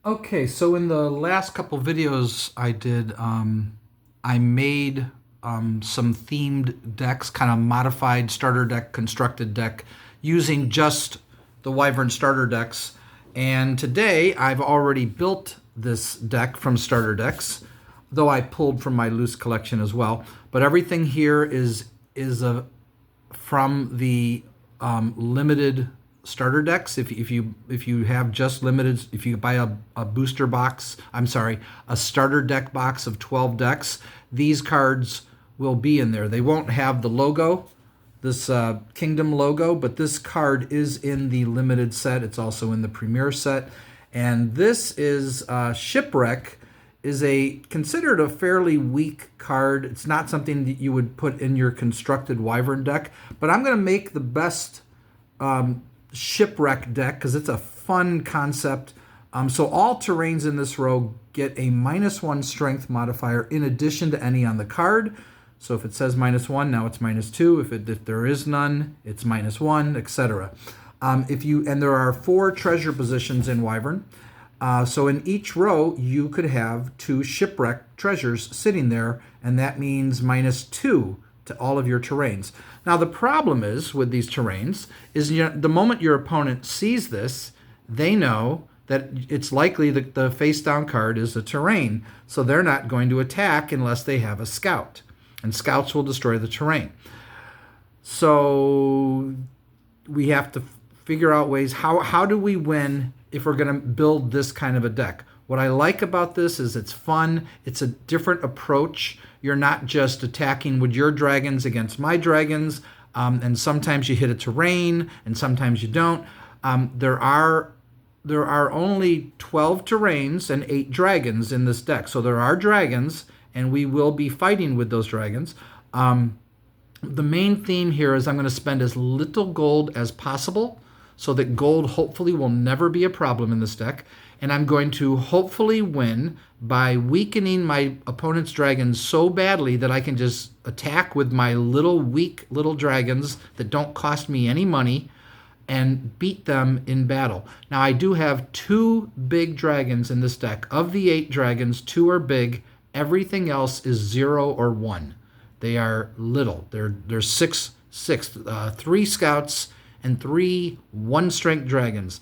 Okay, so in the last couple videos I did, I made some themed decks, kind of modified starter deck, constructed deck, using just the Wyvern starter decks. And today I've already built this deck from starter decks, though I pulled from my loose collection as well. But everything here is from the limited starter decks. If you have just limited, if you buy a booster box, I'm sorry, a starter deck box of 12 decks, these cards will be in there. They won't have the logo, this Kingdom logo, but this card is in the limited set. It's also in the Premier set. And this is Shipwreck, is considered a fairly weak card. It's not something that you would put in your constructed Wyvern deck, but I'm going to make the best Shipwreck deck because it's a fun concept. So all terrains in this row get a -1 strength modifier in addition to any on the card. So if it says -1, now it's -2. If there is none, it's -1, etc. And there are 4 treasure positions in Wyvern. So in each row, you could have 2 shipwreck treasures sitting there, and that means -2 to all of your terrains. Now the problem is with these terrains is the moment your opponent sees this, they know that it's likely that the face down card is a terrain, so they're not going to attack unless they have a scout, and scouts will destroy the terrain. So we have to figure out ways, how do we win if we're going to build this kind of a deck? What I like about this is it's fun. It's a different approach. You're not just attacking with your dragons against my dragons, and sometimes you hit a terrain, and sometimes you don't. There are only 12 terrains and 8 dragons in this deck. So there are dragons, and we will be fighting with those dragons. The main theme here is I'm going to spend as little gold as possible so that gold hopefully will never be a problem in this deck. And I'm going to hopefully win by weakening my opponent's dragons so badly that I can just attack with my weak little dragons that don't cost me any money and beat them in battle. Now I do have 2 big dragons in this deck. Of the 8 dragons, 2 are big. Everything else is 0 or 1. They are little. They're 6, 3 scouts and 3 1-strength dragons.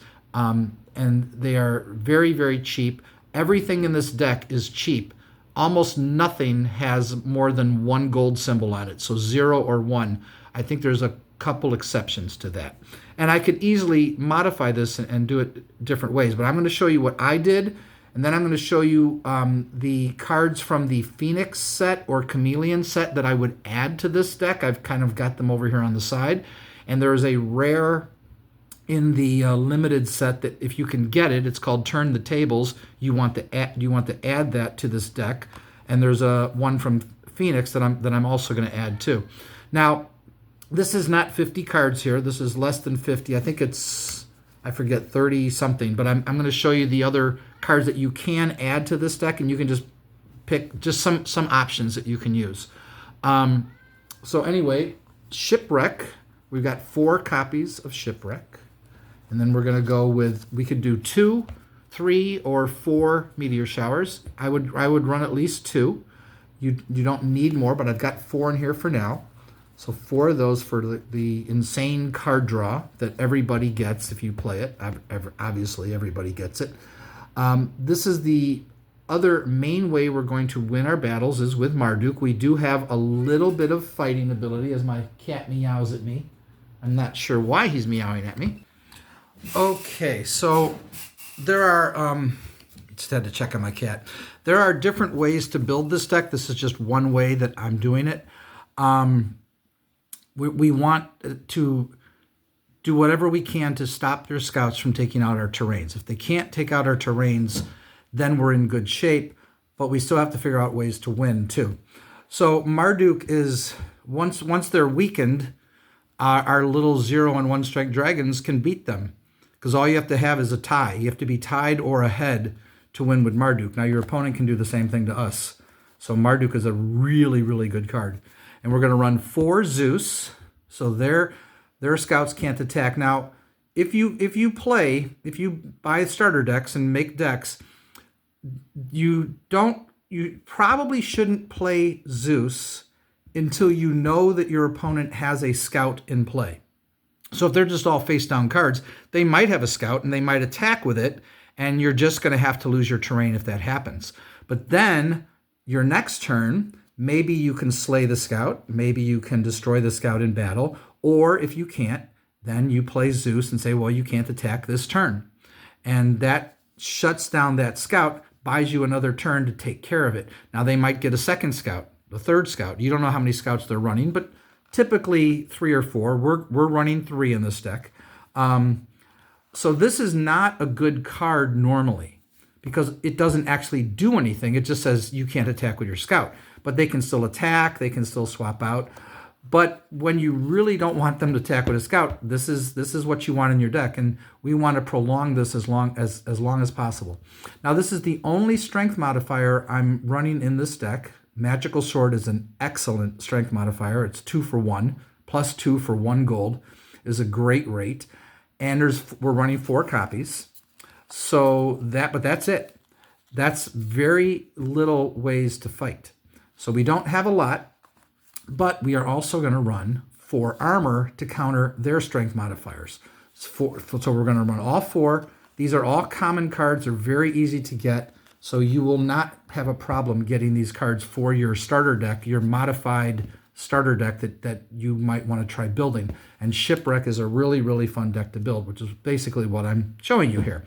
And they are very, very cheap. Everything in this deck is cheap. Almost nothing has more than 1 gold symbol on it, so 0 or 1. I think there's a couple exceptions to that. And I could easily modify this and do it different ways, but I'm going to show you what I did, and then I'm going to show you the cards from the Phoenix set or Chameleon set that I would add to this deck. I've kind of got them over here on the side. And there is a rare in the limited set that if you can get it, it's called Turn the Tables. You want to add that to this deck. And there's a one from Phoenix that I'm also going to add too. Now, this is not 50 cards here. This is less than 50. I think it's, I forget, 30 something. But I'm going to show you the other cards that you can add to this deck, and you can just pick just some options that you can use. So anyway, Shipwreck. We've got 4 copies of Shipwreck. And then we're going to go with, we could do 2, 3, or 4 meteor showers. I would run at least 2. You don't need more, but I've got 4 in here for now. So 4 of those for the insane card draw that everybody gets if you play it. Obviously, everybody gets it. This is the other main way we're going to win our battles is with Marduk. We do have a little bit of fighting ability as my cat meows at me. I'm not sure why he's meowing at me. Okay, so there are, just had to check on my cat. There are different ways to build this deck. This is just one way that I'm doing it. We want to do whatever we can to stop their scouts from taking out our terrains. If they can't take out our terrains, then we're in good shape, but we still have to figure out ways to win too. So Marduk is, once they're weakened, our little 0 and 1-strength dragons can beat them because all you have to have is a tie. You have to be tied or ahead to win with Marduk. Now your opponent can do the same thing to us. So Marduk is a really, really good card. And we're going to run 4 Zeus, so their scouts can't attack. Now, if you buy starter decks and make decks, you probably shouldn't play Zeus until you know that your opponent has a scout in play. So if they're just all face down cards, they might have a scout and they might attack with it, and you're just going to have to lose your terrain if that happens. But then your next turn, maybe you can slay the scout, maybe you can destroy the scout in battle, or if you can't, then you play Zeus and say, well, you can't attack this turn. And that shuts down that scout, buys you another turn to take care of it. Now they might get a second scout, a third scout. You don't know how many scouts they're running, but typically 3 or 4. We're running 3 in this deck. So this is not a good card normally because it doesn't actually do anything. It just says you can't attack with your scout, but they can still attack. They can still swap out. But when you really don't want them to attack with a scout, this is what you want in your deck, and we want to prolong this as long as possible. Now, this is the only strength modifier I'm running in this deck. Magical Sword is an excellent strength modifier. It's 2 for 1, plus 2 for 1 gold is a great rate, and we're running 4 copies. So but that's it. That's very little ways to fight. So we don't have a lot. But we are also going to run 4 armor to counter their strength modifiers. So we're going to run all 4. These are all common cards. They're very easy to get. So you will not have a problem getting these cards for your starter deck, your modified starter deck that you might want to try building. And Shipwreck is a really, really fun deck to build, which is basically what I'm showing you here.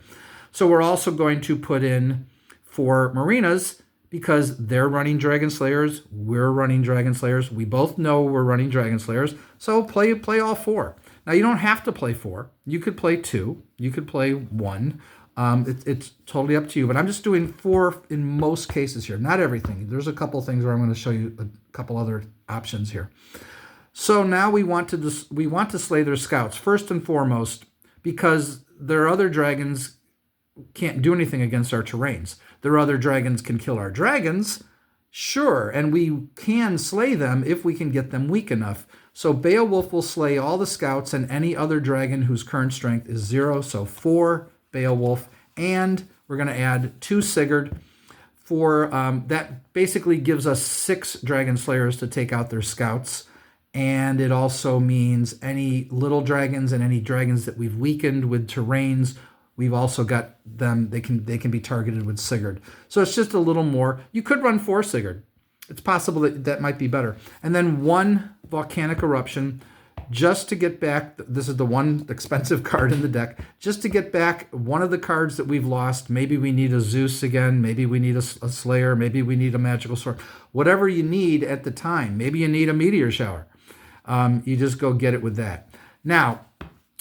So we're also going to put in 4 marinas, because they're running Dragon Slayers, we're running Dragon Slayers. We both know we're running Dragon Slayers, so play all 4. Now, you don't have to play 4. You could play 2. You could play 1. It's totally up to you, but I'm just doing 4 in most cases here. Not everything. There's a couple things where I'm going to show you a couple other options here. So now we want to slay their scouts, first and foremost, because their other dragons can't do anything against our terrains. Their other dragons can kill our dragons, sure, and we can slay them if we can get them weak enough. So Beowulf will slay all the scouts and any other dragon whose current strength is 0, so 4 Beowulf, and we're going to add 2 Sigurd. That basically gives us 6 Dragon Slayers to take out their scouts, and it also means any little dragons and any dragons that we've weakened with terrains, we've also got them, they can be targeted with Sigurd. So it's just a little more. You could run 4 Sigurd. It's possible that might be better. And then 1 Volcanic Eruption, just to get back, this is the one expensive card in the deck, just to get back one of the cards that we've lost. Maybe we need a Zeus again, maybe we need a Slayer, maybe we need a Magical Sword. Whatever you need at the time. Maybe you need a Meteor Shower. You just go get it with that. Now,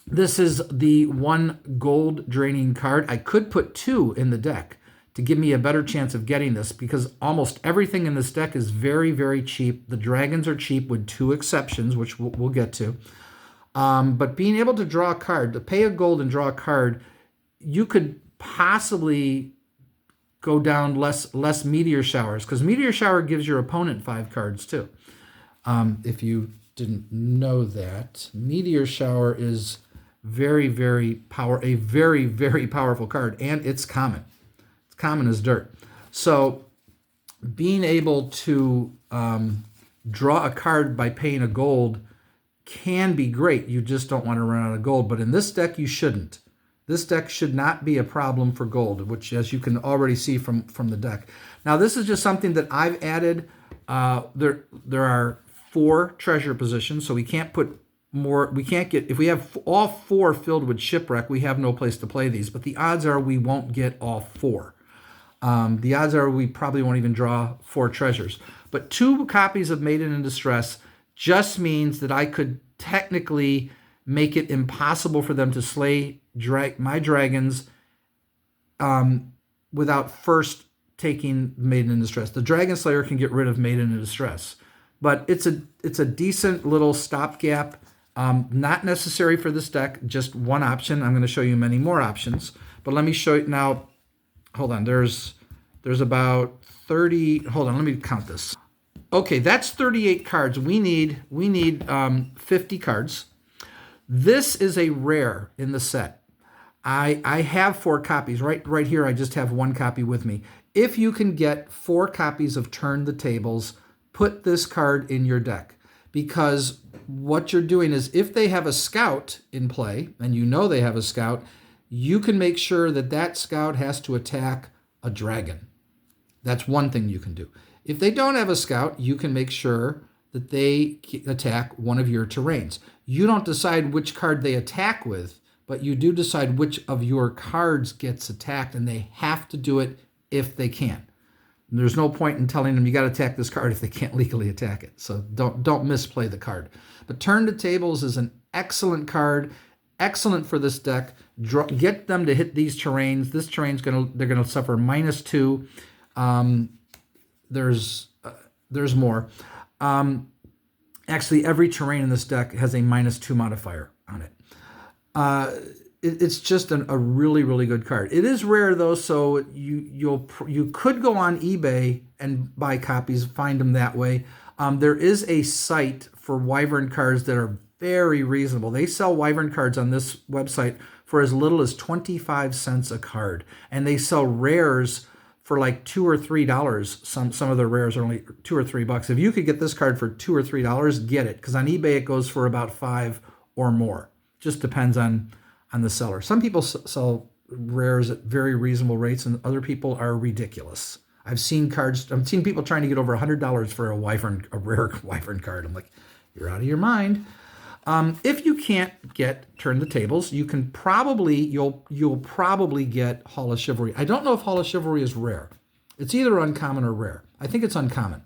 this is the 1 gold draining card. I could put 2 in the deck to give me a better chance of getting this, because almost everything in this deck is very, very cheap. The dragons are cheap with 2 exceptions, which we'll get to. But being able to draw a card, to pay a gold and draw a card, you could possibly go down less Meteor Showers, because Meteor Shower gives your opponent 5 cards too. If you didn't know that, Meteor Shower is a very, very powerful card, and it's common. It's common as dirt. So being able to draw a card by paying a gold can be great. You just don't want to run out of gold. But in this deck, you shouldn't. This deck should not be a problem for gold, which, as you can already see from the deck. Now, this is just something that I've added. There are 4 treasure positions, so we can't put more. We can't get, if we have all 4 filled with Shipwreck, we have no place to play these. But the odds are we won't get all 4. The odds are we probably won't even draw 4 treasures. But 2 copies of Maiden in Distress just means that I could technically make it impossible for them to slay my dragons without first taking Maiden in Distress. The Dragon Slayer can get rid of Maiden in Distress, but it's a decent little stopgap. Not necessary for this deck, just one option. I'm going to show you many more options, but let me show you now. Hold on, there's about 30. Hold on, let me count this. Okay, that's 38 cards. We need 50 cards. This is a rare in the set. I have 4 copies. Right here, I just have 1 copy with me. If you can get 4 copies of Turn the Tables, put this card in your deck. Because what you're doing is, if they have a scout in play, and you know they have a scout, you can make sure that that scout has to attack a dragon. That's one thing you can do. If they don't have a scout, you can make sure that they attack one of your terrains. You don't decide which card they attack with, but you do decide which of your cards gets attacked, and they have to do it if they can. And there's no point in telling them you got to attack this card if they can't legally attack it. So don't misplay the card. But Turn the Tables is an excellent card, excellent for this deck. Get them to hit these terrains. This terrain's they're gonna suffer -2. There's more. Actually, every terrain in this deck has a -2 modifier on it. It's just a really, really good card. It is rare though, so you could go on eBay and buy copies, find them that way. There is a site for Wyvern cards that are very reasonable. They sell Wyvern cards on this website for as little as 25 cents a card, and they sell rares for like $2 or $3. Some of the rares are only $2 or $3. If you could get this card for $2 or $3, get it, because on eBay it goes for about $5 or more. Just depends on the seller. Some people sell rares at very reasonable rates, and other people are ridiculous. I've seen people trying to get over $100 for a rare Wyvern card. I'm like, you're out of your mind. If you can't get Turn the Tables, you can you'll probably get Hall of Chivalry. I don't know if Hall of Chivalry is rare. It's either uncommon or rare. I think it's uncommon,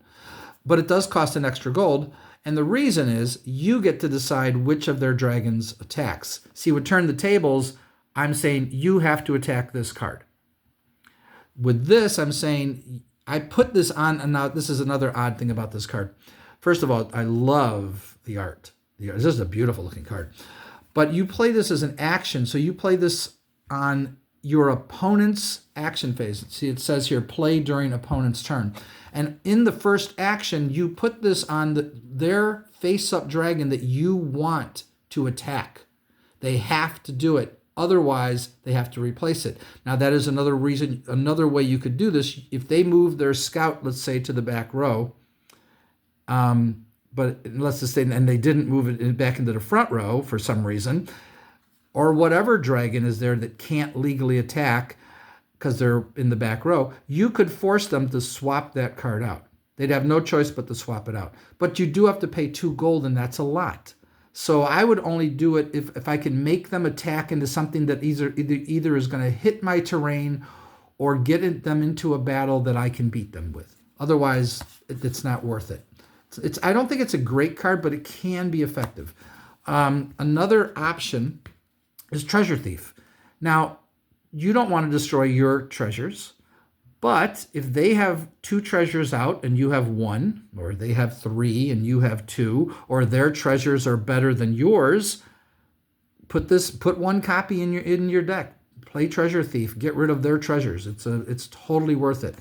but it does cost an extra gold. And the reason is you get to decide which of their dragons attacks. See, with Turn the Tables, I'm saying you have to attack this card. With this, I'm saying I put this on, and now this is another odd thing about this card. First of all, I love the art. This is a beautiful looking card. But you play this as an action, so you play this on your opponent's action phase. See, it says here, play during opponent's turn. And in the first action, you put this on their face-up dragon that you want to attack. They have to do it. Otherwise, they have to replace it. Now, that is another reason, another way you could do this. If they move their scout, let's say, to the back row, but let's just say, and they didn't move it back into the front row for some reason, or whatever dragon is there that can't legally attack because they're in the back row, you could force them to swap that card out. They'd have no choice but to swap it out. But you do have to pay 2 gold, and that's a lot. So I would only do it if I can make them attack into something that either is going to hit my terrain or get them into a battle that I can beat them with. Otherwise, it's not worth it. I don't think it's a great card, but it can be effective. Another option is Treasure Thief. Now, you don't want to destroy your treasures, but if they have 2 treasures out and you have 1, or they have 3 and you have 2, or their treasures are better than yours, put 1 copy in your deck. Play Treasure Thief. Get rid of their treasures. It's totally worth it.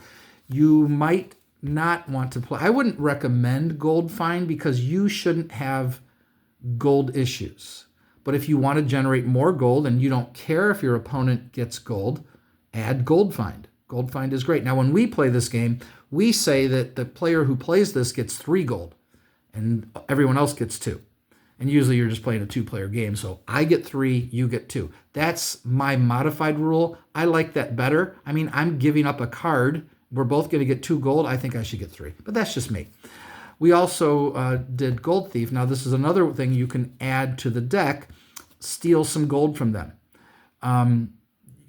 You might not want to play. I wouldn't recommend Gold Find because you shouldn't have gold issues. But if you want to generate more gold and you don't care if your opponent gets gold, add Gold Find. Gold Find is great. Now, when we play this game, we say that the player who plays this gets 3 gold and everyone else gets 2. And usually you're just playing a 2-player game. So I get 3, you get 2. That's my modified rule. I like that better. I mean, I'm giving up a card. We're both going to get 2 gold. I think I should get 3. But that's just me. We also did Gold Thief. Now, this is another thing you can add to the deck. Steal some gold from them.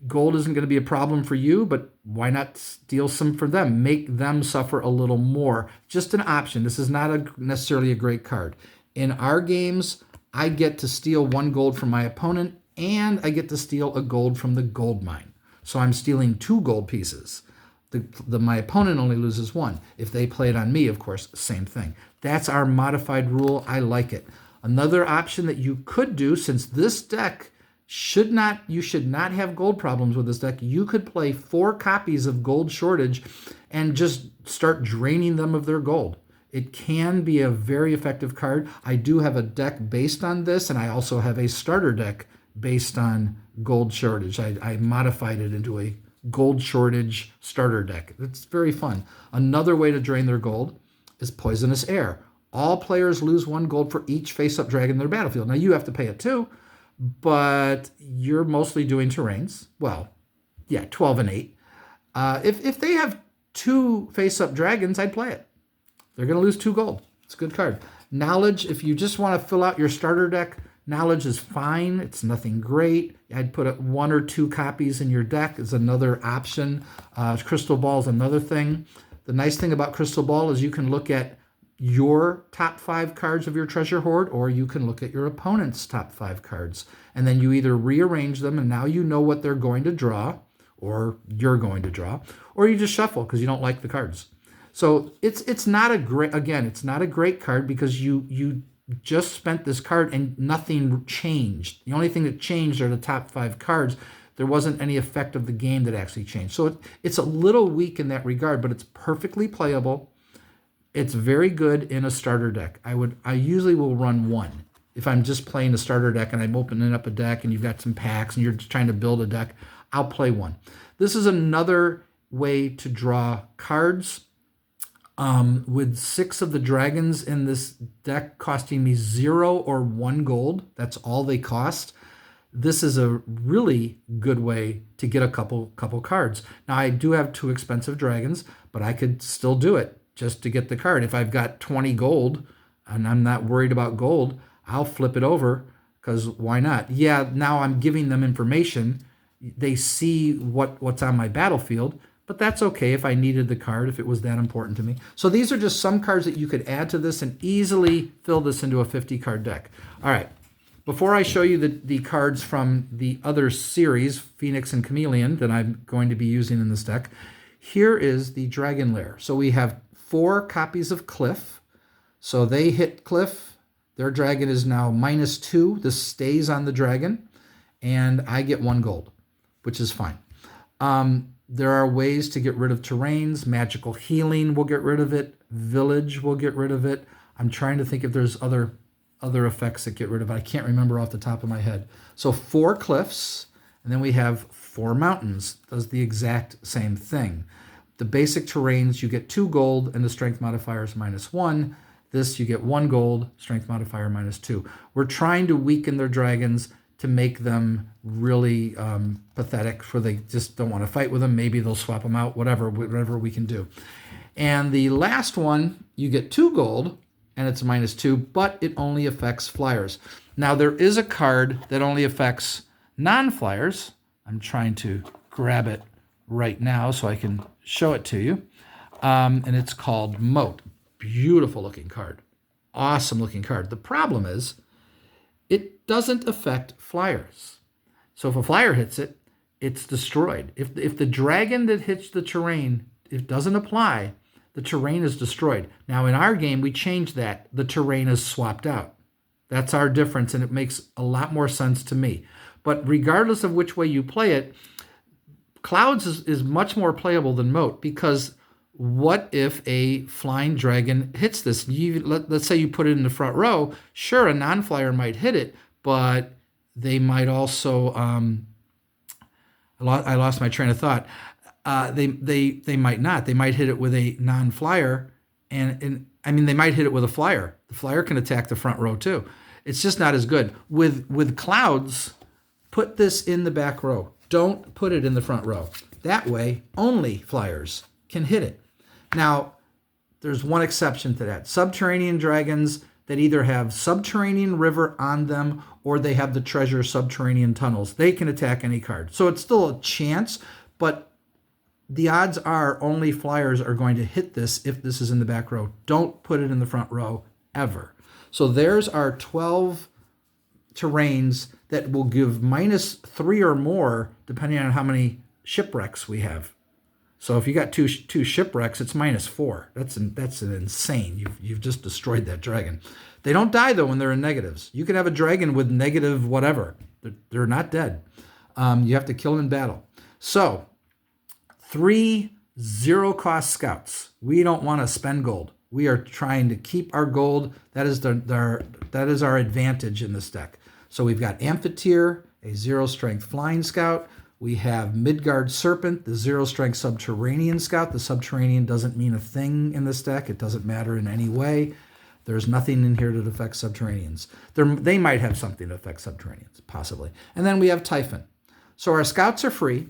Gold isn't going to be a problem for you, but why not steal some from them? Make them suffer a little more. Just an option. This is not necessarily a great card. In our games, I get to steal 1 gold from my opponent, and I get to steal a gold from the gold mine. So I'm stealing 2 gold pieces. My opponent only loses 1. If they play it on me, of course, same thing. That's our modified rule. I like it. Another option that you could do, since this deck you should not have gold problems with this deck, you could play 4 copies of Gold Shortage and just start draining them of their gold. It can be a very effective card. I do have a deck based on this, and I also have a starter deck based on gold shortage. I modified it into a gold shortage starter deck. It's very fun. Another way to drain their gold is poisonous air. All players lose 1 gold for each face-up dragon in their battlefield. Now, you have to pay it too, but you're mostly doing terrains. Well, yeah, 12 and 8. If they have 2 face-up dragons, I'd play it. They're going to lose 2 gold. It's a good card. Knowledge, if you just want to fill out your starter deck, Knowledge is fine. It's nothing great. I'd put 1 or 2 copies in your deck is another option. Crystal Ball is another thing. The nice thing about Crystal Ball is you can look at your top 5 cards of your treasure hoard, or you can look at your opponent's top 5 cards. And then you either rearrange them, and now you know what they're going to draw, or you're going to draw, or you just shuffle because you don't like the cards. So it's not a great, again, it's not a great card because you just spent this card and nothing changed. The only thing that changed are the top 5 cards. There wasn't any effect of the game that actually changed. So it's a little weak in that regard, but it's perfectly playable. It's very good in a starter deck. I usually will run 1. If I'm just playing a starter deck and I'm opening up a deck and you've got some packs and you're just trying to build a deck, I'll play 1. This is another way to draw cards. With 6 of the dragons in this deck costing me 0 or 1 gold, that's all they cost. This is a really good way to get a couple cards. Now, I do have 2 expensive dragons, but I could still do it just to get the card. If I've got 20 gold and I'm not worried about gold, I'll flip it over because why not? Yeah, now I'm giving them information. They see what's on my battlefield, but that's okay if I needed the card, if it was that important to me. So these are just some cards that you could add to this and easily fill this into a 50-card deck. All right. Before I show you the cards from the other series, Phoenix and Chameleon, that I'm going to be using in this deck, here is the Dragon Lair. So we have 4 copies of Cliff. So they hit Cliff. Their dragon is now -2. This stays on the dragon. And I get 1 gold, which is fine. There are ways to get rid of terrains. Magical Healing will get rid of it. Village will get rid of it. I'm trying to think if there's other effects that get rid of it. I can't remember off the top of my head. So 4 cliffs, and then we have 4 mountains. Does the exact same thing. The basic terrains, you get 2 gold, and the strength modifier is -1. This, you get 1 gold, strength modifier -2. We're trying to weaken their dragons to make them really pathetic, for they just don't want to fight with them. Maybe they'll swap them out, whatever we can do. And the last one, you get 2 gold, and it's -2, but it only affects flyers. Now, there is a card that only affects non-flyers. I'm trying to grab it right now so I can show it to you. And it's called Moat. Beautiful looking card. Awesome looking card. The problem is, it doesn't affect flyers. So if a flyer hits it, it's destroyed. If the dragon that hits the terrain, it doesn't apply, the terrain is destroyed. Now in our game, we changed that. The terrain is swapped out. That's our difference, and it makes a lot more sense to me. But regardless of which way you play it, Clouds is much more playable than Moat, because what if a flying dragon hits this? Let's say you put it in the front row. Sure, a non-flyer might hit it, but they might also... I lost my train of thought. They might not. They might hit it with a non-flyer, and I mean, they might hit it with a flyer. The flyer can attack the front row too. It's just not as good. With Clouds, put this in the back row. Don't put it in the front row. That way, only flyers can hit it. Now, there's one exception to that. Subterranean dragons that either have subterranean river on them or they have the treasure subterranean tunnels. They can attack any card. So it's still a chance, but the odds are only flyers are going to hit this if this is in the back row. Don't put it in the front row ever. So there's our 12 terrains that will give -3 or more depending on how many shipwrecks we have. So if you got two shipwrecks, it's -4. That's an insane. You've just destroyed that dragon. They don't die though when they're in negatives. You can have a dragon with negative whatever. They're not dead. You have to kill them in battle. So 3 0-cost scouts. We don't want to spend gold. We are trying to keep our gold. That is our advantage in this deck. So we've got Amphitheater a 0-strength Flying Scout. We have Midgard Serpent, the 0-strength Subterranean Scout. The Subterranean doesn't mean a thing in this deck. It doesn't matter in any way. There's nothing in here that affects Subterraneans. They might have something that affects Subterraneans, possibly. And then we have Typhon. So our Scouts are free.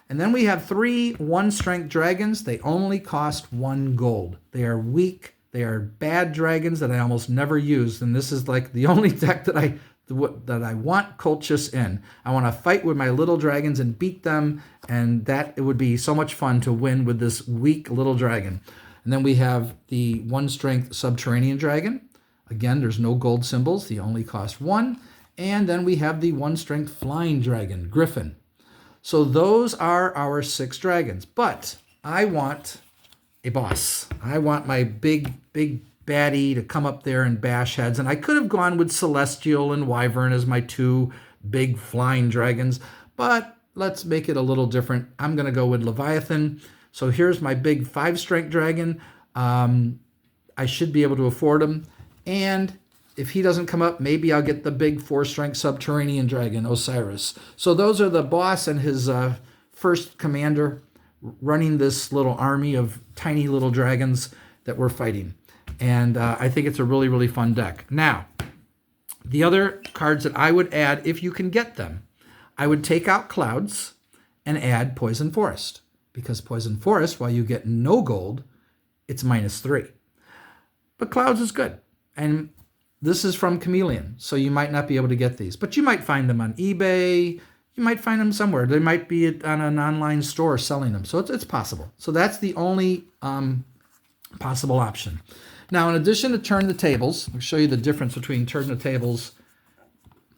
And then we have 3 1-strength dragons. They only cost 1 gold. They are weak. They are bad dragons that I almost never use. And this is like the only deck that I want Colchis in. I want to fight with my little dragons and beat them, and that it would be so much fun to win with this weak little dragon. And then we have the 1-strength Subterranean Dragon. Again, there's no gold symbols. They only cost 1. And then we have the 1-strength Flying Dragon, Griffin. So those are our 6 dragons. But I want a boss. I want my big baddie to come up there and bash heads. And I could have gone with Celestial and Wyvern as my 2 big flying dragons, but let's make it a little different. I'm going to go with Leviathan. So here's my big 5-strength dragon. I should be able to afford him. And if he doesn't come up, maybe I'll get the big 4-strength Subterranean dragon, Osiris. So those are the boss and his first commander running this little army of tiny little dragons that we're fighting. And I think it's a really, really fun deck. Now, the other cards that I would add, if you can get them, I would take out Clouds and add Poison Forest. Because Poison Forest, while you get no gold, it's -3. But Clouds is good. And this is from Chameleon, so you might not be able to get these. But you might find them on eBay. You might find them somewhere. They might be on an online store selling them. So it's possible. So that's the only possible option. Now, in addition to Turn the Tables, I'll show you the difference between Turn the Tables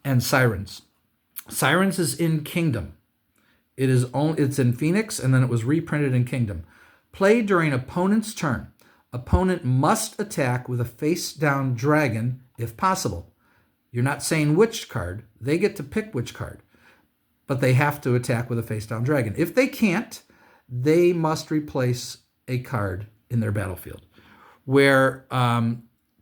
and Sirens. Sirens is in Kingdom. It's in Phoenix, and then it was reprinted in Kingdom. Play during opponent's turn. Opponent must attack with a face-down dragon if possible. You're not saying which card. They get to pick which card. But they have to attack with a face-down dragon. If they can't, they must replace a card in their battlefield. Where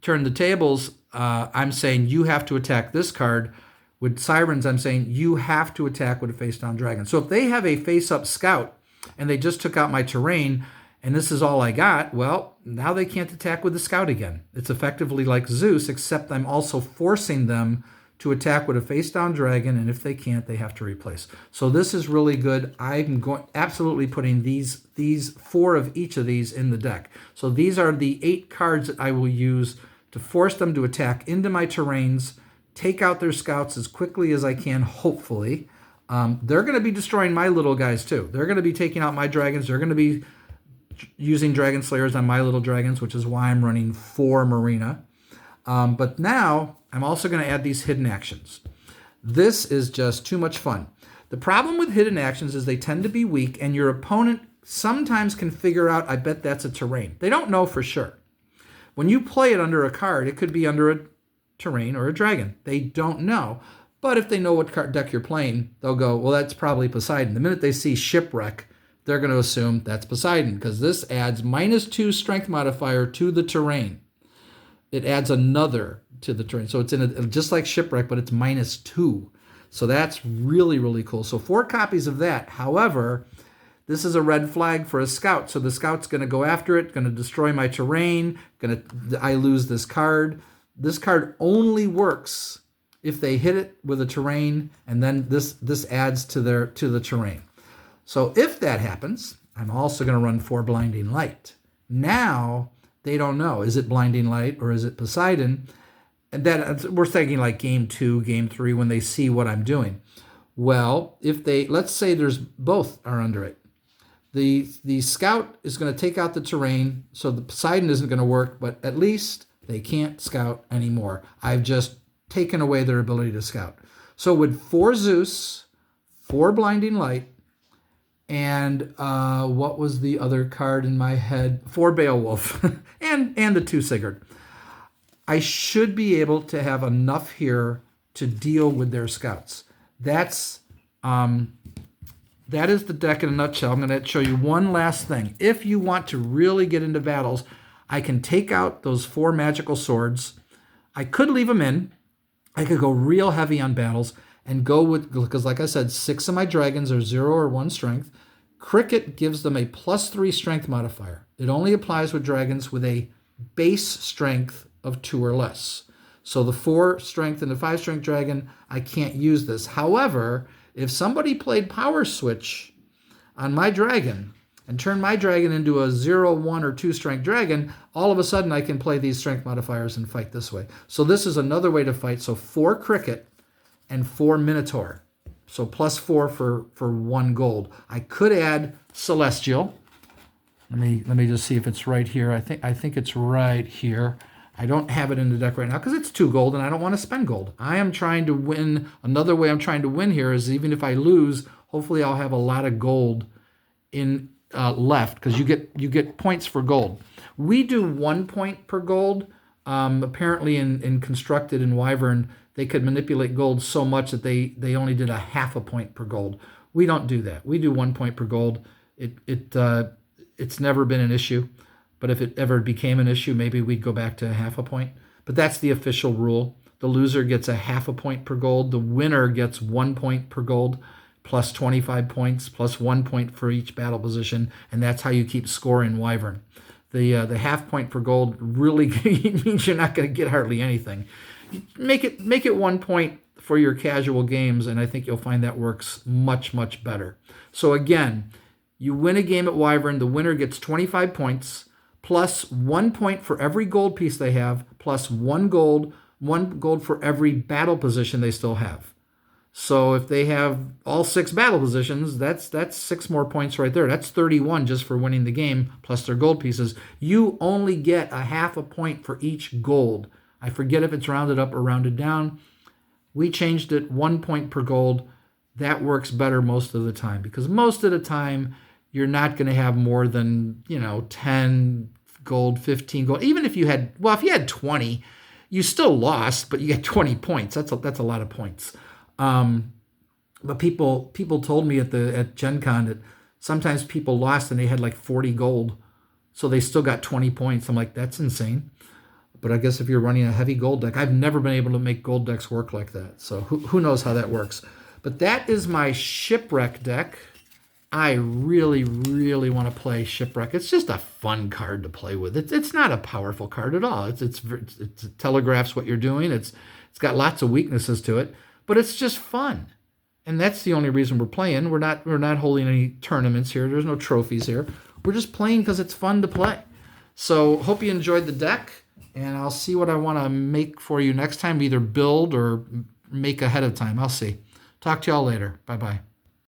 Turn the Tables, I'm saying you have to attack this card. With Sirens, I'm saying you have to attack with a face-down dragon. So if they have a face-up scout and they just took out my terrain and this is all I got, well, now they can't attack with the scout again. It's effectively like Zeus, except I'm also forcing them to attack with a face-down dragon, and if they can't, they have to replace. So this is really good. I'm absolutely putting these 4 of each of these in the deck. So these are the 8 cards that I will use to force them to attack into my terrains, take out their scouts as quickly as I can, hopefully. They're going to be destroying my little guys too. They're going to be taking out my dragons. They're going to be using Dragon Slayers on my little dragons, which is why I'm running 4 Marina. But now I'm also going to add these hidden actions. This is just too much fun. The problem with hidden actions is they tend to be weak, and your opponent sometimes can figure out, I bet that's a terrain. They don't know for sure. When you play it under a card, it could be under a terrain or a dragon. They don't know. But if they know what card deck you're playing, they'll go, well, that's probably Poseidon. The minute they see Shipwreck, they're going to assume that's Poseidon, because this adds -2 strength modifier to the terrain. It adds another to the terrain. So it's just like Shipwreck, but it's -2. So that's really, really cool. So 4 copies of that. However, this is a red flag for a scout. So the scout's going to go after it, going to destroy my terrain. I lose this card. This card only works if they hit it with a terrain, and then this adds to the terrain. So if that happens, I'm also going to run 4 Blinding Light. Now they don't know, is it Blinding Light or is it Poseidon? And then we're thinking like game 2, game 3, when they see what I'm doing. Well, let's say there's both are under it. The scout is going to take out the terrain, so the Poseidon isn't going to work, but at least they can't scout anymore. I've just taken away their ability to scout. So with 4 Zeus, 4 Blinding Light, and what was the other card in my head? 4 Beowulf, and the 2 Sigurd. I should be able to have enough here to deal with their scouts. That is the deck in a nutshell. I'm going to show you one last thing. If you want to really get into battles, I can take out those 4 magical swords. I could leave them in. I could go real heavy on battles, and go with, because like I said, 6 of my dragons are 0 or 1 strength. Cricket gives them a +3 strength modifier. It only applies with dragons with a base strength of 2 or less. So the 4 strength and the 5 strength dragon, I can't use this. However, if somebody played Power Switch on my dragon and turned my dragon into a 0, 1, or 2 strength dragon, all of a sudden I can play these strength modifiers and fight this way. So this is another way to fight. So 4 cricket and 4 minotaur. So +4 for 1 gold. I could add celestial. Let me just see if it's right here. I think it's right here. I don't have it in the deck right now because it's 2 gold and I don't want to spend gold. I am trying to win. Another way I'm trying to win here is even if I lose, hopefully I'll have a lot of gold in left, because you get points for gold. We do 1 point per gold. Apparently in Constructed and Wyvern, they could manipulate gold so much that they only did a 0.5 point per gold. We don't do that. We do 1 point per gold. It's never been an issue, but if it ever became an issue, maybe we'd go back to a 0.5 point. But that's the official rule. The loser gets a 0.5 point per gold. The winner gets 1 point per gold, plus 25 points, plus 1 point for each battle position, and that's how you keep score in Wyvern. The 0.5 point per gold really means you're not going to get hardly anything. Make it 1 point for your casual games, and I think you'll find that works much, much better. So again, you win a game at Wyvern, the winner gets 25 points, plus 1 point for every gold piece they have, plus 1 gold for every battle position they still have. So if they have all 6 battle positions, that's 6 more points right there. That's 31 just for winning the game, plus their gold pieces. You only get a 0.5 point for each gold. I forget if it's rounded up or rounded down. We changed it 1 point per gold. That works better most of the time, because most of the time you're not going to have more than 10 gold, 15 gold. Even if you had, well, if you had 20, you still lost, but you get 20 points. That's a lot of points. But people told me at Gen Con that sometimes people lost and they had like 40 gold, so they still got 20 points. I'm like, that's insane. But I guess if you're running a heavy gold deck, I've never been able to make gold decks work like that. So who knows how that works. But that is my Shipwreck deck. I really, really want to play Shipwreck. It's just a fun card to play with. It's not a powerful card at all. It telegraphs what you're doing. It's got lots of weaknesses to it, but it's just fun. And that's the only reason we're playing. We're not holding any tournaments here. There's no trophies here. We're just playing because it's fun to play. So hope you enjoyed the deck, and I'll see what I want to make for you next time, either build or make ahead of time. I'll see. Talk to y'all later. Bye-bye.